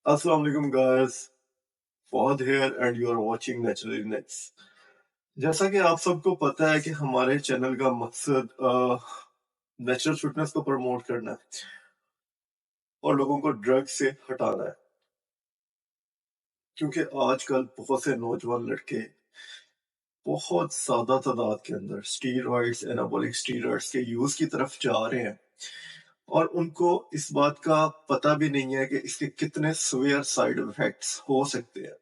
Assalamu alaikum guys, Fahad here and you are watching Naturally Next. जैसा कि आप सबको पता है कि हमारे चैनल का मकसद नेचुरल फिटनेस को प्रमोट करना है और लोगों को ड्रग से हटाना है, क्योंकि आजकल बहुत से नौजवान लड़के बहुत ज्यादा तादाद के अंदर स्टीरॉइड्स, एनाबॉलिक स्टीरॉइड्स के यूज की तरफ जा रहे हैं और उनको इस बात का पता भी नहीं है कि इसके कितने सीवियर साइड इफेक्ट्स हो सकते हैं।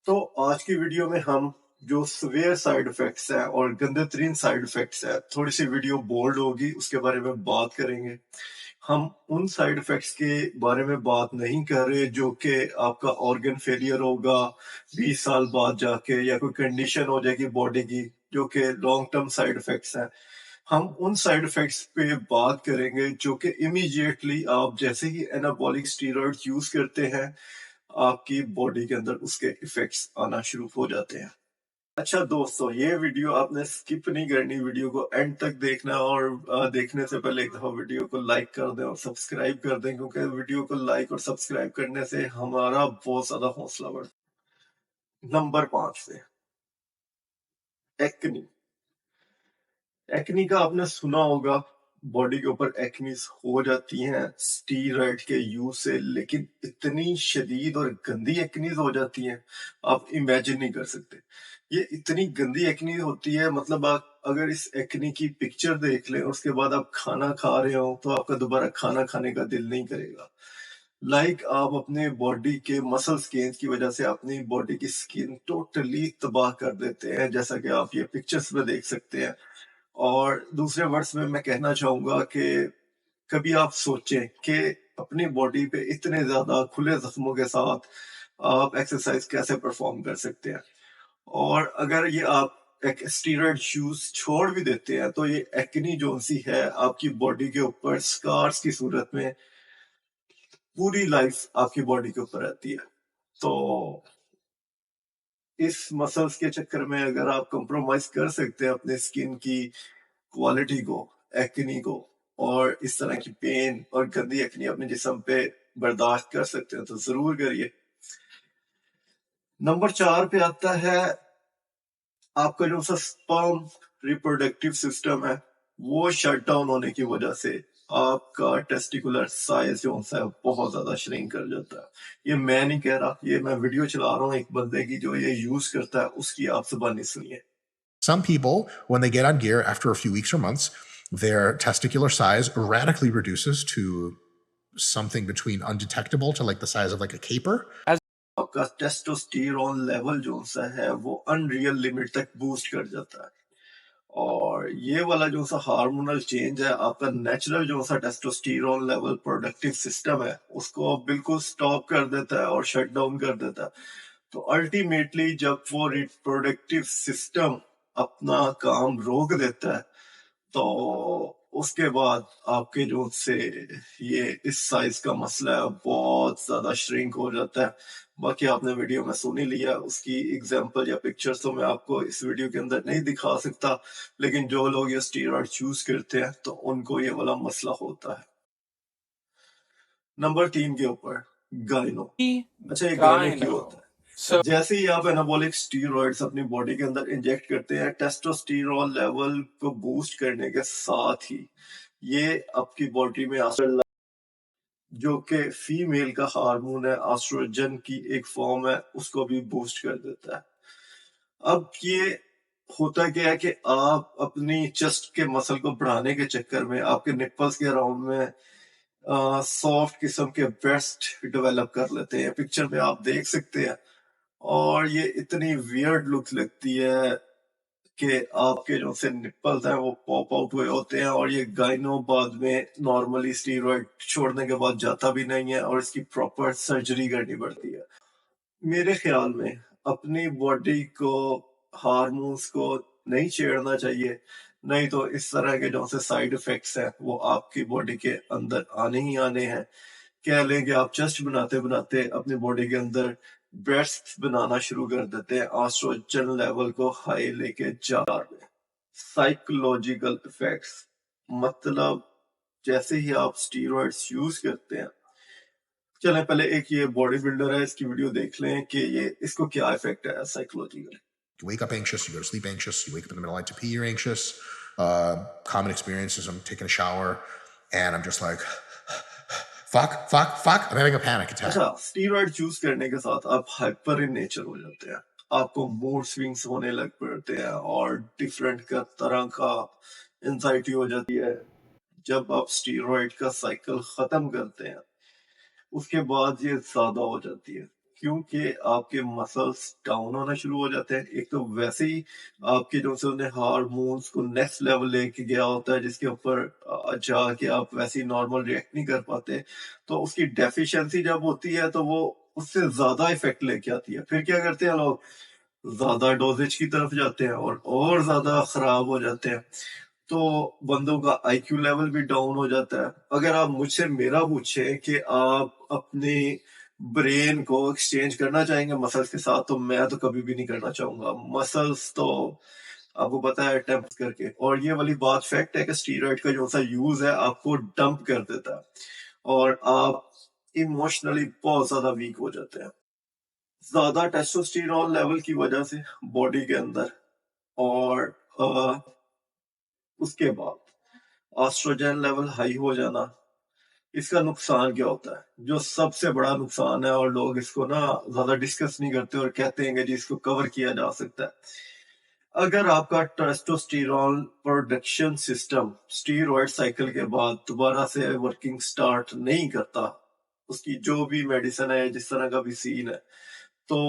तो आज की वीडियो में हम जो सीवियर साइड इफेक्ट्स हैं और गंदे तरीन साइड इफेक्ट्स हैं, थोड़ी सी वीडियो बोल्ड होगी, उसके बारे में बात करेंगे। हम उन साइड इफेक्ट्स के बारे में बात नहीं कर रहे जो कि आपका ऑर्गन फेलियर होगा 20 साल बाद जाके, या कोई कंडीशन हो जाएगी बॉडी की जो कि लॉन्ग टर्म साइड इफेक्ट्स हैं। हम उन साइड इफेक्ट्स पे बात करेंगे जो कि इमीडिएटली आप जैसे ही एनाबॉलिक स्टीरॉइड्स यूज करते हैं, आपकी बॉडी के अंदर उसके इफेक्ट्स आना शुरू हो जाते हैं। अच्छा दोस्तों, ये वीडियो आपने स्किप नहीं करनी, वीडियो को एंड तक देखना और देखने से पहले एक दफा वीडियो को लाइक कर दें और सब्सक्राइब कर दें, क्योंकि वीडियो को लाइक और सब्सक्राइब करने से हमारा बहुत ज्यादा हौसला बढ़ता है। नंबर 5 पे एक्नी। एक्नी का आपने सुना होगा, बॉडी के ऊपर एक्नीज हो जाती हैं स्टीरॉइड के यूज से, लेकिन इतनी शदीद और गंदी एक्नीज हो जाती हैं आप इमेजिन नहीं कर सकते। ये इतनी गंदी एक्नी होती है, मतलब आप अगर इस एक्नी की पिक्चर देख लें उसके बाद आप खाना खा रहे हो तो आपका दोबारा खाना खाने का दिल नहीं करेगा। आप अपने बॉडी के मसल्स गेन की वजह से अपनी बॉडी की स्किन टोटली तबाह कर देते हैं, जैसा कि आप ये पिक्चर्स में देख सकते हैं। और दूसरे वर्ड्स में मैं कहना चाहूंगा कि कभी आप सोचें कि अपनी बॉडी पे इतने ज्यादा खुले जख्मों के साथ आप एक्सरसाइज कैसे परफॉर्म कर सकते हैं। और अगर ये आप एक स्टीरॉइड यूज छोड़ भी देते हैं तो ये एक्नी जो सी है आपकी बॉडी के ऊपर स्कार्स की सूरत में पूरी लाइफ आपकी बॉडी के ऊपर रहती है। तो इस मसल्स के चक्कर में अगर आप कंप्रोमाइज कर सकते हैं अपने स्किन की क्वालिटी को, एक्नी को, और इस तरह की पेन और गंदी एक्नी अपने जिस्म पे बर्दाश्त कर सकते हैं तो जरूर करिए। नंबर 4 पे आता है आपका जो सा स्पर्म रिप्रोडक्टिव सिस्टम है, वो शट डाउन होने की वजह से आपका टेस्टिकुलर साइज जो है बहुत ज्यादा श्रिंक कर जाता है। ये मैं नहीं कह रहा, ये मैं वीडियो चला रहा हूँ एक बंदे की जो ये यूज करता है, उसकी आप जुबानी सुनिए। Some people, when they get on gear after a few weeks or months, their testicular size radically reduces to something between undetectable to like the size of like a caper. आपका testosterone level जो सा है वो unreal limit तक boost कर जाता है, और ये वाला जो सा हार्मोनल चेंज है आपका नेचुरल जो सा टेस्टोस्टेरोन लेवल प्रोडक्टिव सिस्टम है उसको बिल्कुल स्टॉप कर देता है और शट डाउन कर देता है। तो अल्टीमेटली जब वो रिप्रोडक्टिव सिस्टम अपना काम रोक देता है तो उसके बाद आपके जो से ये इस साइज का मसला है बहुत ज्यादा श्रिंक हो जाता है। बाकी आपने वीडियो में सुन ही लिया, उसकी एग्जांपल या पिक्चर्स तो मैं आपको इस वीडियो के अंदर नहीं दिखा सकता, लेकिन जो लोग ये स्टीरॉइड चूज करते हैं तो उनको ये वाला मसला होता है। नंबर 3 के ऊपर गाइनो। अच्छा, ये गाइनो क्यों होता है? जैसे ही आप एनाबॉलिक स्टीरॉइड्स अपनी बॉडी के अंदर इंजेक्ट करते हैं, टेस्टोस्टेरोन लेवल को बूस्ट करने के साथ ही ये आपकी बॉडी में जो कि फीमेल का हार्मोन है, एस्ट्रोजन की एक फॉर्म है, उसको भी बूस्ट कर देता है। अब ये होता क्या है कि आप अपनी चेस्ट के मसल को बढ़ाने के चक्कर में आपके निप्पल्स के अराउंड में सॉफ्ट किस्म के ब्रेस्ट डेवलप कर लेते हैं, पिक्चर में आप देख सकते हैं। और ये इतनी वियर्ड लुक लगती है कि आपके जो से निप्पल्स हैं वो पॉप आउट हुए होते हैं, और ये गाइनो बाद में नॉर्मली स्टीरॉइड छोड़ने के बाद जाता भी नहीं है और इसकी प्रॉपर सर्जरी करनी पड़ती है। मेरे ख्याल में अपनी बॉडी को, हार्मोन्स को नहीं छेड़ना चाहिए, नहीं तो इस तरह के जो से साइड इफेक्ट्स हैं वो आपकी बॉडी के अंदर आने ही आने हैं। कह लें कि आप चेस्ट बनाते बनाते अपनी बॉडी के अंदर ब्रेस्ट बनाना शुरू कर देते हैं, एस्ट्रोजन लेवल को हाई लेके जा रहे हैं। साइकोलॉजिकल इफेक्ट्स, मतलब जैसे ही आप स्टीरॉइड्स यूज करते हैं چلیں پہلے ایک یہ باڈی بلڈر ہے، اس کی ویڈیو دیکھ لیں کہ یہ اس کو کیا افیکٹ ہے psychological. You wake up anxious, you go to sleep anxious, you wake up in the middle of the night to pee, you're anxious. Common experience is I'm taking a shower and I'm just like, fuck, I'm having a panic attack. اچھا، steroid choose کرنے کے ساتھ آپ hyper in nature ہو جاتے ہیں، آپ کو mood swings ہونے لگ پڑتے ہیں اور ڈفرینٹ کا طرح کا انزائٹی ہو جاتی ہے. جب آپ اسٹیرائڈ کا سائیکل ختم کرتے ہیں اس کے بعد یہ زیادہ ہو جاتی ہے، کیونکہ آپ کے مسلس ڈاؤن ہونا شروع ہو جاتے ہیں. ایک تو ویسے ہی آپ کے جو سے ہارمونس کو نیکسٹ لیول لے کے گیا ہوتا ہے، جس کے اوپر جا کے آپ ویسے ہی نارمل ریئیکٹ نہیں کر پاتے، تو اس کی ڈیفیشنسی جب ہوتی ہے تو وہ اس سے زیادہ افیکٹ لے کے آتی ہے. پھر کیا کرتے ہیں لوگ، زیادہ ڈوزیج کی طرف جاتے ہیں اور زیادہ خراب ہو جاتے ہیں، تو بندوں کا آئی کیو لیول بھی ڈاؤن ہو جاتا ہے. اگر آپ مجھ سے میرا پوچھیں کہ آپ اپنے برین کو ایکسچینج کرنا چاہیں گے مسلس کے ساتھ، تو میں تو کبھی بھی نہیں کرنا چاہوں گا. مسلس تو آپ کو پتا ہے ٹیمپ کر کے، اور یہ والی بات فیکٹ ہے کہ اسٹیرائڈ کا جو سا یوز ہے آپ کو ڈمپ کر دیتا ہے اور آپ ایموشنلی بہت زیادہ ویک ہو جاتے ہیں. زیادہ ٹیسٹوسٹیرون لیول کی وجہ سے باڈی کے اندر، اور اس کے بعد آسٹروجن لیول ہائی ہو جانا. اس کا نقصان کیا ہوتا ہے؟ جو سب سے بڑا نقصان ہے، اور لوگ اس کو نا زیادہ ڈسکس نہیں کرتے اور کہتے ہیں کہ جی اس کو کور کیا جا سکتا ہے. اگر آپ کا testosterone production system steroid cycle کے بعد دوبارہ سے ورکنگ سٹارٹ نہیں کرتا، اس کی جو بھی میڈیسن ہے، جس طرح کا بھی سین ہے، تو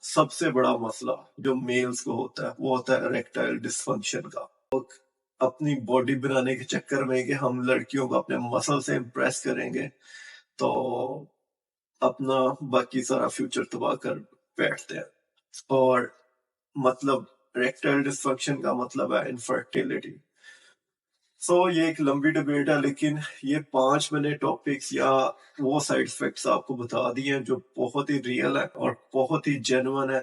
سب سے بڑا مسئلہ جو میلز کو ہوتا ہے وہ ہوتا ہے اریکٹائل ڈسفنکشن کا. اپنی باڈی بنانے کے چکر میں کہ ہم لڑکیوں کو اپنے مسل سے امپریس کریں گے، تو اپنا باقی سارا فیوچر تباہ کر بیٹھتے ہیں. اور مطلب اریکٹائل ڈسفنکشن کا مطلب ہے انفرٹیلٹی. سو یہ ایک لمبی ڈبیٹ ہے، لیکن یہ 5 میں نے ٹاپکس یا وہ سائڈ افیکٹس آپ کو بتا دیے ہیں جو بہت ہی ریئل ہے اور بہت ہی جینوئن ہے.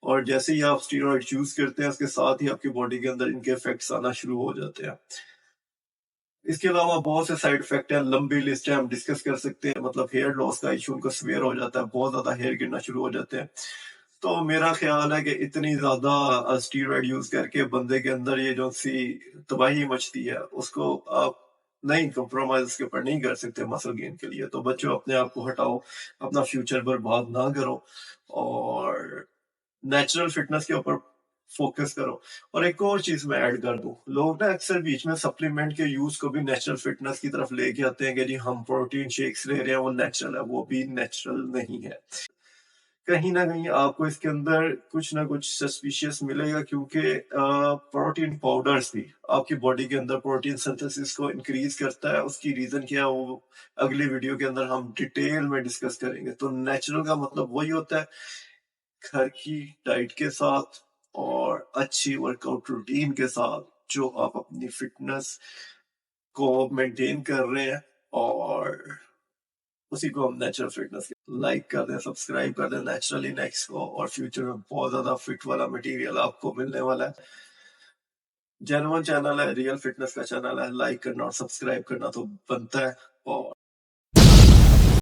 اور جیسے ہی آپ اسٹیرائڈ یوز کرتے ہیں اس کے ساتھ ہی آپ کی باڈی کے اندر ان کے افیکٹس آنا شروع ہو جاتے ہیں. اس کے علاوہ بہت سے سائڈ افیکٹ ہیں، لمبی لسٹ ہے، ہم ڈسکس کر سکتے ہیں. مطلب ہیئر لاس کا ایشو ان کو سویئر ہو جاتا ہے، بہت زیادہ ہیئر گرنا شروع ہو جاتے ہیں. تو میرا خیال ہے کہ اتنی زیادہ اسٹیرائڈ یوز کر کے بندے کے اندر یہ جو سی تباہی مچتی ہے، اس کو آپ نہیں کمپرومائز کے اوپر نہیں کر سکتے مسل گین کے لیے. تو بچوں اپنے آپ کو ہٹاؤ، اپنا فیوچر برباد نہ کرو اور نیچرل فٹنس کے اوپر فوکس کرو. اور ایک اور چیز میں ایڈ کر دوں، لوگ نا اکثر بیچ میں سپلیمنٹ کے یوز کو بھی نیچرل فٹنس کی طرف لے کے آتے ہیں کہ جی ہم پروٹین شیکس لے رہے ہیں وہ نیچرل ہے. وہ بھی نیچرل نہیں ہے. کہیں نہ کہیں آپ کو اس کے اندر کچھ نہ کچھ سسپیشیس ملے گا، کیونکہ پروٹین پاؤڈرز بھی آپ کی باڈی کے اندر پروٹین سنتھسس کو انکریز کرتا ہے. اس کی ریزن کیا ہے وہ اگلی ویڈیو کے اندر ہم ڈیٹیل میں ڈسکس کریں گے. تو نیچرل کا مطلب وہی ہوتا ہے گھر کی ڈائٹ کے ساتھ اور اچھی ورک آؤٹ روٹین کے ساتھ جو آپ اپنی فٹنس کو مینٹین کر رہے ہیں، اور اسی کو ہم نیچرل فٹنس لائک کر دیں، سبسکرائب کر دیں نیچرلی نیکسٹ کو. اور فیوچر میں بہت زیادہ فٹ والا مٹیریل آپ کو ملنے والا ہے. جینوئن چینل ہے، ریئل فٹنس کا چینل ہے، لائک کرنا اور سبسکرائب کرنا تو بنتا ہے. اور